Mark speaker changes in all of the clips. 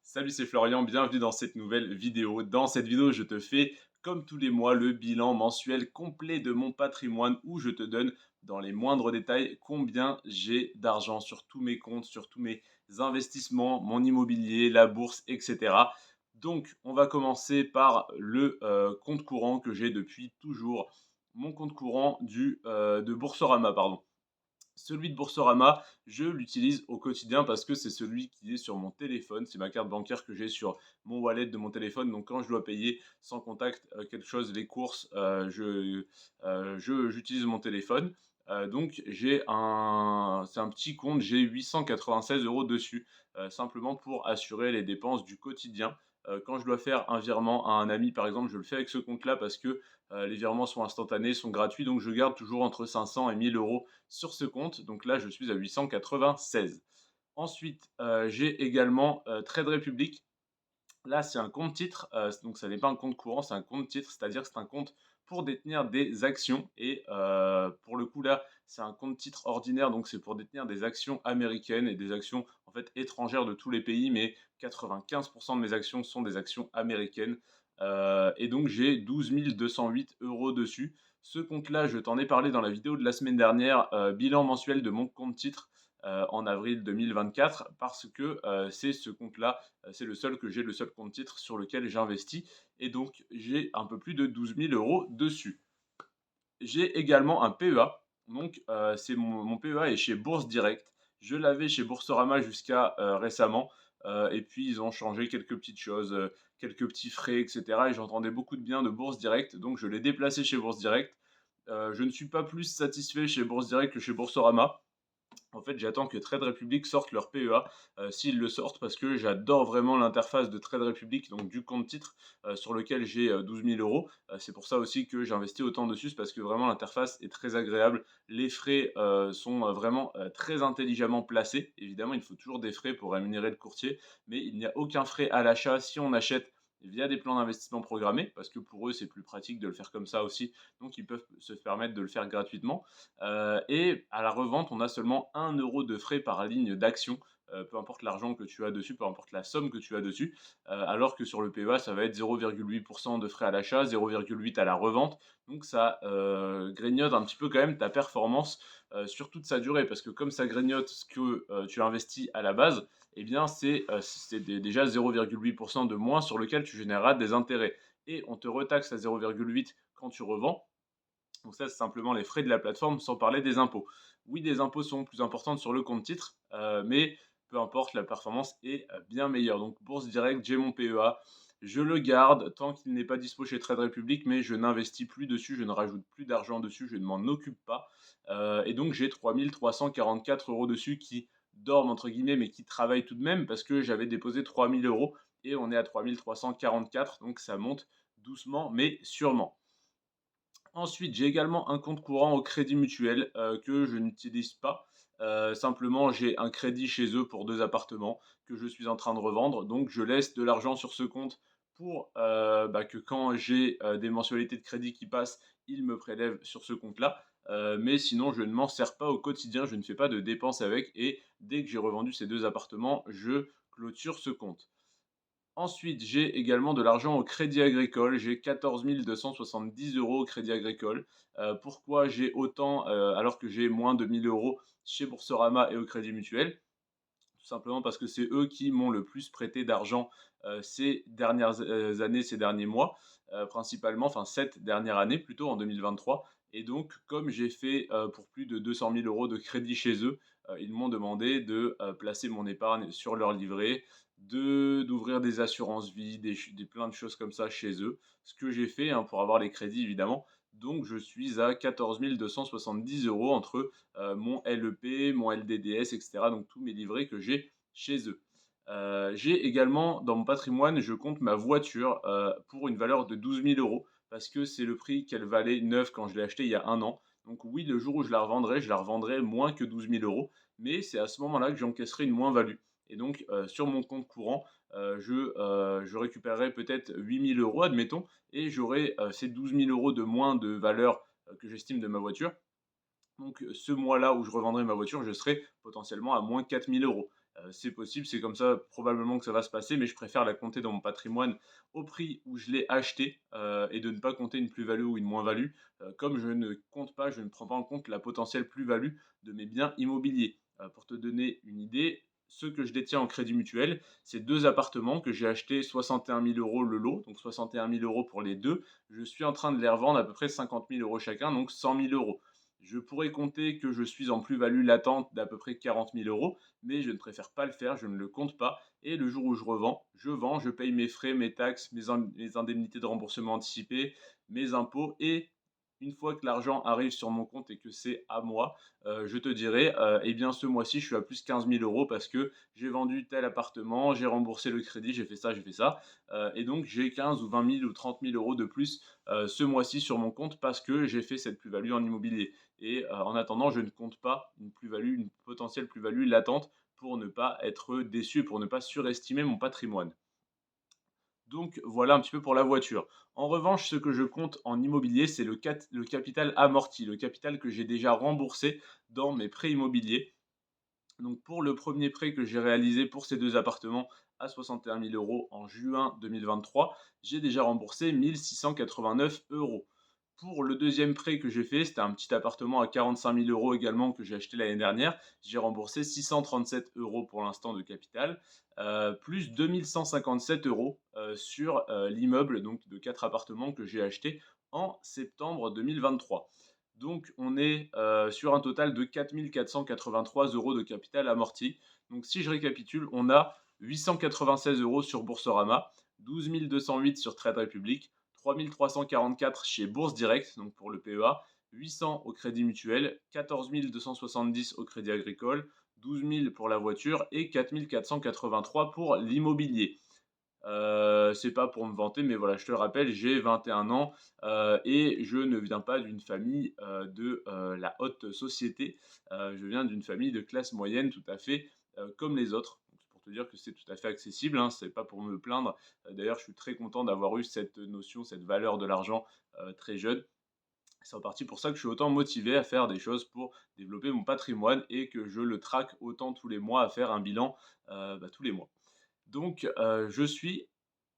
Speaker 1: Salut, c'est Florian, bienvenue dans cette nouvelle vidéo. Dans cette vidéo, je te fais, comme tous les mois, le bilan mensuel complet de mon patrimoine où je te donne dans les moindres détails combien j'ai d'argent sur tous mes comptes, sur tous mes investissements, mon immobilier, la bourse, etc. Donc, on va commencer par le compte courant que j'ai depuis toujours. Mon compte courant de Boursorama, pardon. Celui de Boursorama, je l'utilise au quotidien parce que c'est celui qui est sur mon téléphone. C'est ma carte bancaire que j'ai sur mon wallet de mon téléphone. Donc quand je dois payer sans contact quelque chose, les courses, j'utilise mon téléphone. Donc c'est un petit compte, j'ai 896 euros dessus, simplement pour assurer les dépenses du quotidien. Quand je dois faire un virement à un ami, par exemple, je le fais avec ce compte-là parce que les virements sont instantanés, sont gratuits. Donc je garde toujours entre 500 et 1000 euros sur ce compte. Donc là, je suis à 896. Ensuite, j'ai également Trade Republic. Là, c'est un compte titre, donc ça n'est pas un compte courant, c'est un compte titre, c'est-à-dire que c'est un compte pour détenir des actions. Et pour le coup, là, c'est un compte titre ordinaire, donc c'est pour détenir des actions américaines et des actions en fait étrangères de tous les pays, mais 95% de mes actions sont des actions américaines. Et donc j'ai 12 208 euros dessus. Ce compte-là, je t'en ai parlé dans la vidéo de la semaine dernière, bilan mensuel de mon compte titre en avril 2024, parce que c'est ce compte-là, c'est le seul que j'ai, le seul compte titre sur lequel j'investis. Et donc, j'ai un peu plus de 12 000 euros dessus. J'ai également un PEA. Donc, mon PEA est chez Bourse Direct. Je l'avais chez Boursorama jusqu'à récemment. Et puis, ils ont changé quelques petites choses, quelques petits frais, etc. Et j'entendais beaucoup de bien de Bourse Direct. Donc, je l'ai déplacé chez Bourse Direct. Je ne suis pas plus satisfait chez Bourse Direct que chez Boursorama. En fait, j'attends que Trade Republic sorte leur PEA, s'ils le sortent, parce que j'adore vraiment l'interface de Trade Republic, donc du compte titre, sur lequel j'ai 12 000 euros. C'est pour ça aussi que j'investis autant dessus, c'est parce que vraiment l'interface est très agréable. Les frais sont vraiment très intelligemment placés. Évidemment, il faut toujours des frais pour rémunérer le courtier, mais il n'y a aucun frais à l'achat si on achète via des plans d'investissement programmés, parce que pour eux, c'est plus pratique de le faire comme ça aussi. Donc, ils peuvent se permettre de le faire gratuitement. Et à la revente, on a seulement 1 € de frais par ligne d'action, peu importe l'argent que tu as dessus, peu importe la somme que tu as dessus, alors que sur le PEA, ça va être 0,8% de frais à l'achat, 0,8 à la revente. Donc ça grignote un petit peu quand même ta performance sur toute sa durée, parce que comme ça grignote ce que tu investis à la base, eh bien déjà 0,8% de moins sur lequel tu généreras des intérêts. Et on te retaxe à 0,8 quand tu revends. Donc ça, c'est simplement les frais de la plateforme, sans parler des impôts. Oui, des impôts sont plus importantes sur le compte titre, mais peu importe, la performance est bien meilleure. Donc Bourse Direct, j'ai mon PEA, je le garde tant qu'il n'est pas dispo chez Trade Republic, mais je n'investis plus dessus, je ne rajoute plus d'argent dessus, je ne m'en occupe pas. Et donc j'ai 3 344 euros dessus qui dorment, entre guillemets, mais qui travaillent tout de même, parce que j'avais déposé 3 000 euros et on est à 3 344, donc ça monte doucement mais sûrement. Ensuite, j'ai également un compte courant au Crédit Mutuel, que je n'utilise pas. Simplement, j'ai un crédit chez eux pour 2 appartements que je suis en train de revendre. Donc je laisse de l'argent sur ce compte pour, que quand j'ai, des mensualités de crédit qui passent, ils me prélèvent sur ce compte-là. Mais sinon, je ne m'en sers pas au quotidien, je ne fais pas de dépenses avec, et dès que j'ai revendu ces 2 appartements, je clôture ce compte. Ensuite, j'ai également de l'argent au Crédit Agricole. J'ai 14 270 € au Crédit Agricole. Pourquoi j'ai autant, alors que j'ai moins de 1 000 € chez Boursorama et au Crédit Mutuel? Tout simplement parce que c'est eux qui m'ont le plus prêté d'argent, ces dernières années, ces derniers mois, principalement, enfin cette dernière année plutôt, en 2023. Et donc comme j'ai fait, pour plus de 200 000 € de crédit chez eux, ils m'ont demandé de, placer mon épargne sur leur livret, d'ouvrir des assurances vie, des plein de choses comme ça chez eux. Ce que j'ai fait, hein, pour avoir les crédits évidemment. Donc je suis à 14 270 € entre mon LEP, mon LDDS, etc. Donc tous mes livrets que j'ai chez eux. J'ai également dans mon patrimoine, je compte ma voiture pour une valeur de 12 000 € parce que c'est le prix qu'elle valait neuve quand je l'ai achetée il y a un an. Donc oui, le jour où je la revendrai moins que 12 000 €, mais c'est à ce moment-là que j'encaisserai une moins-value. Et donc sur mon compte courant, je récupérerai peut-être 8 000 €, admettons, et j'aurai ces 12 000 € de moins de valeur que j'estime de ma voiture. Donc ce mois-là où je revendrai ma voiture, je serai potentiellement à moins 4 000 €. C'est possible, c'est comme ça probablement que ça va se passer, mais je préfère la compter dans mon patrimoine au prix où je l'ai acheté, et de ne pas compter une plus-value ou une moins-value, comme je ne compte pas, je ne prends pas en compte la potentielle plus-value de mes biens immobiliers. Pour te donner une idée, ceux que je détiens en crédit mutuel, c'est 2 appartements que j'ai achetés 61 000 € le lot, donc 61 000 € pour les 2. Je suis en train de les revendre à peu près 50 000 € chacun, donc 100 000 €. Je pourrais compter que je suis en plus-value latente d'à peu près 40 000 €, mais je ne préfère pas le faire, je ne le compte pas. Et le jour où je revends, je vends, je paye mes frais, mes taxes, mes indemnités de remboursement anticipé, mes impôts. Et une fois que l'argent arrive sur mon compte et que c'est à moi, je te dirai, eh bien ce mois-ci, je suis à plus 15 000 € parce que j'ai vendu tel appartement, j'ai remboursé le crédit, j'ai fait ça, j'ai fait ça. Et donc j'ai 15 ou 20 000 ou 30 000 € de plus ce mois-ci sur mon compte parce que j'ai fait cette plus-value en immobilier. Et en attendant, je ne compte pas une plus-value, une potentielle plus-value latente pour ne pas être déçu, pour ne pas surestimer mon patrimoine. Donc voilà un petit peu pour la voiture. En revanche, ce que je compte en immobilier, c'est le capital amorti, le capital que j'ai déjà remboursé dans mes prêts immobiliers. Donc pour le premier prêt que j'ai réalisé pour ces 2 appartements à 61 000 € en juin 2023, j'ai déjà remboursé 1 689 €. Pour le deuxième prêt que j'ai fait, c'était un petit appartement à 45 000 € également que j'ai acheté l'année dernière. J'ai remboursé 637 € pour l'instant de capital, plus 2 157 €, sur, l'immeuble donc de 4 appartements que j'ai acheté en septembre 2023. Donc on est, sur un total de 4 483 € de capital amorti. Donc si je récapitule, on a 896 € sur Boursorama, 12 208 sur Trade Republic, 3 344 chez Bourse Direct, donc pour le PEA, 800 au Crédit Mutuel, 14 270 au Crédit Agricole, 12 000 pour la voiture et 4 483 pour l'immobilier. C'est pas pour me vanter, mais voilà, je te le rappelle, j'ai 21 ans, et je ne viens pas d'une famille, de, la haute société. Je viens d'une famille de classe moyenne tout à fait, comme les autres. Donc c'est pour te dire que c'est tout à fait accessible, hein, c'est pas pour me plaindre. D'ailleurs, je suis très content d'avoir eu cette notion, cette valeur de l'argent, très jeune. C'est en partie pour ça que je suis autant motivé à faire des choses pour développer mon patrimoine et que je le traque autant tous les mois, à faire un bilan, tous les mois. Donc, je suis,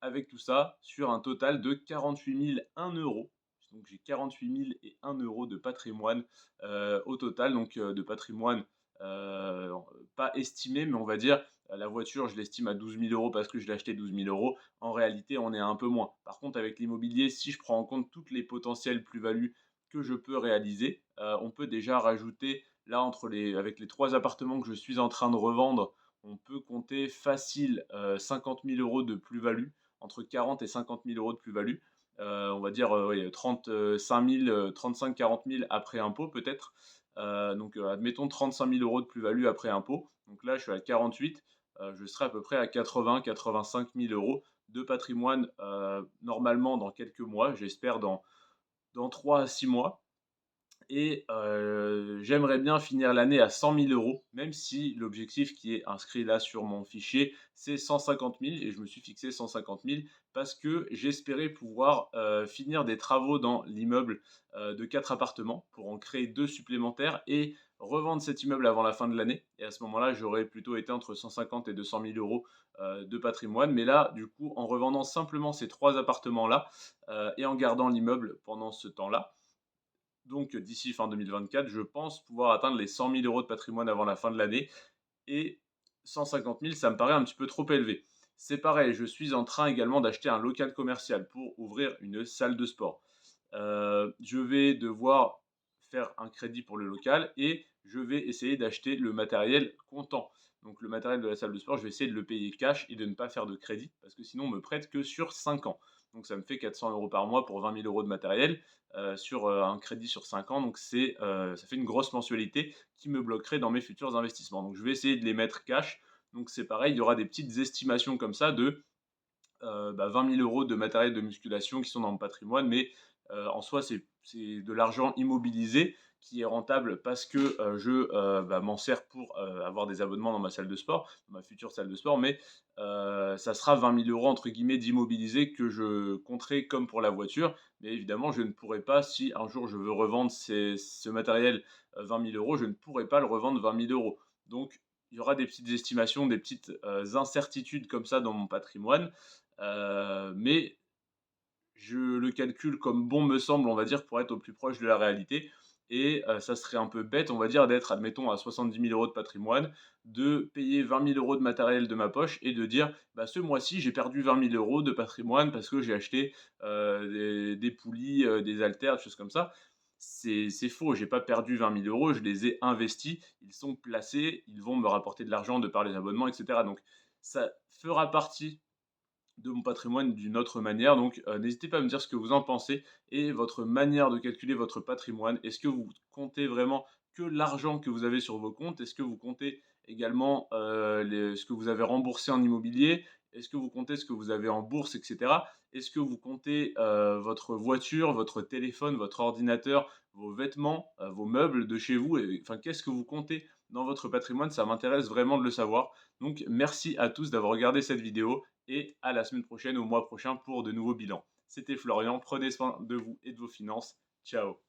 Speaker 1: avec tout ça, sur un total de 48 001 €. Donc j'ai 48 001 € de patrimoine, au total, donc de patrimoine, heu, pas estimé, mais on va dire, la voiture, je l'estime à 12 000 € parce que je l'ai acheté 12 000 €. En réalité, on est à un peu moins. Par contre, avec l'immobilier, si je prends en compte toutes les potentielles plus-values que je peux réaliser, on peut déjà rajouter là entre les avec les 3 appartements que je suis en train de revendre, on peut compter facile, 50 000 € de plus-value, entre 40 et 50 000 € de plus-value. On va dire, oui, 35 000, 35-40 000 après impôt peut-être. Donc, admettons 35 000 € de plus-value après impôt. Donc là, je suis à 48, je serai à peu près à 80-85 000 € de patrimoine, normalement dans quelques mois, j'espère dans 3 à 6 mois. Et j'aimerais bien finir l'année à 100 000 €, même si l'objectif qui est inscrit là sur mon fichier, c'est 150 000 et je me suis fixé 150 000 parce que j'espérais pouvoir, finir des travaux dans l'immeuble, de 4 appartements pour en créer 2 supplémentaires et revendre cet immeuble avant la fin de l'année et à ce moment-là, j'aurais plutôt été entre 150 et 200 000 € de patrimoine. Mais là, du coup, en revendant simplement ces 3 appartements-là, et en gardant l'immeuble pendant ce temps-là, donc d'ici fin 2024, je pense pouvoir atteindre les 100 000 € de patrimoine avant la fin de l'année et 150 000, ça me paraît un petit peu trop élevé. C'est pareil, je suis en train également d'acheter un local commercial pour ouvrir une salle de sport. Je vais devoir faire un crédit pour le local et je vais essayer d'acheter le matériel comptant. Donc le matériel de la salle de sport, je vais essayer de le payer cash et de ne pas faire de crédit parce que sinon on me prête que sur 5 ans. Donc ça me fait 400 € par mois pour 20 000 € de matériel, sur, un crédit sur 5 ans. Donc ça fait une grosse mensualité qui me bloquerait dans mes futurs investissements. Donc je vais essayer de les mettre cash. Donc c'est pareil, il y aura des petites estimations comme ça de 20 000 € de matériel de musculation qui sont dans mon patrimoine, mais en soi, c'est de l'argent immobilisé qui est rentable parce que m'en sers pour avoir des abonnements dans ma salle de sport, dans ma future salle de sport, mais ça sera 20 000 € entre guillemets d'immobilisé que je compterai comme pour la voiture. Mais évidemment, je ne pourrai pas, si un jour je veux revendre ce matériel 20 000 €, je ne pourrai pas le revendre 20 000 €. Donc il y aura des petites estimations, des petites, incertitudes comme ça dans mon patrimoine, mais je le calcule comme bon me semble, on va dire, pour être au plus proche de la réalité et ça serait un peu bête, on va dire, d'être, admettons, à 70 000 € de patrimoine, de payer 20 000 € de matériel de ma poche et de dire: «Bah, ce mois-ci, j'ai perdu 20 000 € de patrimoine parce que j'ai acheté, des poulies, des haltères, des choses comme ça». C'est faux, j'ai pas perdu 20 000 €, je les ai investis, ils sont placés, ils vont me rapporter de l'argent de par les abonnements et cetera, donc ça fera partie de mon patrimoine d'une autre manière. Donc, n'hésitez pas à me dire ce que vous en pensez et votre manière de calculer votre patrimoine. Est-ce que vous comptez vraiment que l'argent que vous avez sur vos comptes? Est-ce que vous comptez également, ce que vous avez remboursé en immobilier? Est-ce que vous comptez ce que vous avez en bourse et cetera? Est-ce que vous comptez, votre voiture, votre téléphone, votre ordinateur, vos vêtements, vos meubles de chez vous et enfin, qu'est-ce que vous comptez dans votre patrimoine? Ça m'intéresse vraiment de le savoir. Donc merci à tous d'avoir regardé cette vidéo et à la semaine prochaine, au mois prochain pour de nouveaux bilans. C'était Florian, prenez soin de vous et de vos finances. Ciao.